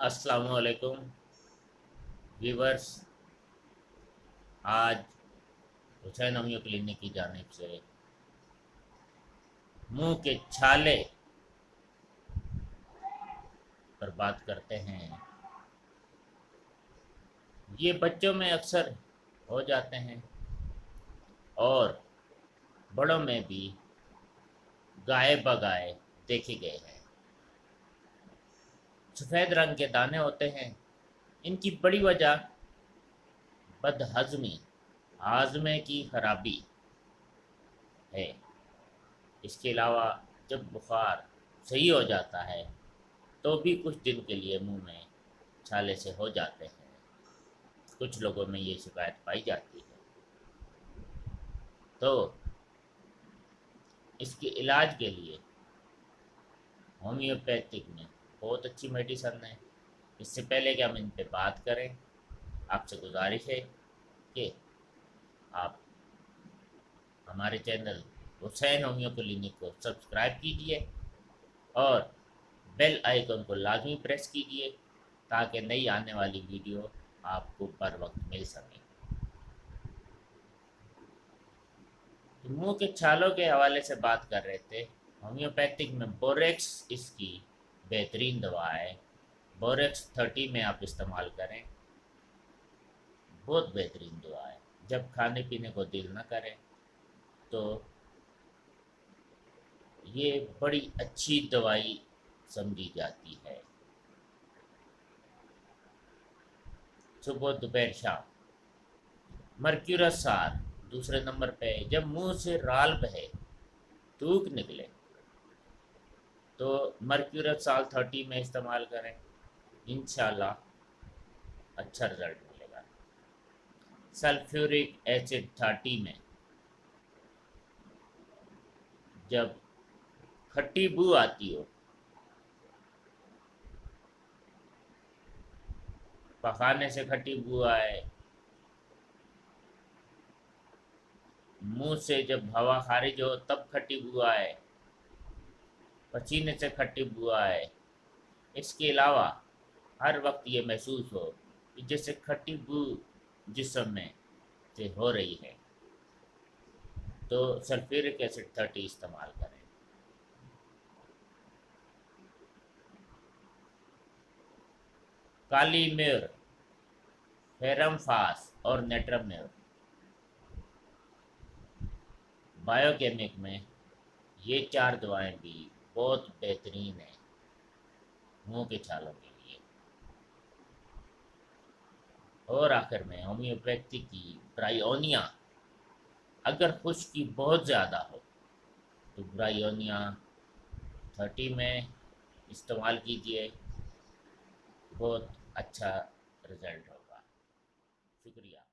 अस्सलाम वालेकुम व्यूवर्स। आज हुसैन होम्यो क्लिनिक की जानिब से मुंह के छाले पर बात करते हैं। ये बच्चों में अक्सर हो जाते हैं और बड़ों में भी गाए बगाए देखे गए हैं। सफ़ेद रंग के दाने होते हैं। इनकी बड़ी वजह बदहज़मी, हाजमे की खराबी है। इसके अलावा जब बुखार सही हो जाता है तो भी कुछ दिन के लिए मुंह में छाले से हो जाते हैं। कुछ लोगों में ये शिकायत पाई जाती है। तो इसके इलाज के लिए होम्योपैथिक में बहुत अच्छी मेडिसन है। इससे पहले कि हम इन पे बात करें, आपसे गुजारिश है कि आप हमारे चैनल हुसैन होम्यो क्लिनिक को सब्सक्राइब कीजिए और बेल आइकन को लाजमी प्रेस कीजिए ताकि नई आने वाली वीडियो आपको बर वक्त मिल सके। तो मुंह के छालों के हवाले से बात कर रहे थे। होम्योपैथिक में बोरेक्स इसकी बेहतरीन दवा है। बोरेक्स 30 में आप इस्तेमाल करें, बहुत बेहतरीन दवा है। जब खाने पीने को दिल न करे तो ये बड़ी अच्छी दवाई समझी जाती है। सुबह दोपहर शाम। मर्क्यूरस सार दूसरे नंबर पे। जब मुंह से राल बहे, थूक निकले, तो मर्क्यूरस साल 30 में इस्तेमाल करें, इंशाल्लाह अच्छा रिजल्ट मिलेगा। सल्फ्यूरिक एसिड 30 में जब खट्टी बू आती हो, पकाने से खट्टी बू आए, मुंह से जब हवा खारिज हो तब खट्टी बू आए, पसीने से खट्टी बू आए, इसके अलावा हर वक्त ये महसूस हो कि जैसे खट्टी बू जिस्म में से हो रही है, तो सल्फ्यूरिक एसिड 30 इस्तेमाल करें। काली मिर्च, फेरम फास और नेट्रम बायोकेमिक में ये चार दवाएं भी बहुत बेहतरीन हैं मुंह के छालों के लिए। और आखिर में होम्योपैथी की ब्रायोनिया, अगर खुश्की बहुत ज़्यादा हो तो ब्रायोनिया 30 में इस्तेमाल कीजिए, बहुत अच्छा रिज़ल्ट होगा। शुक्रिया।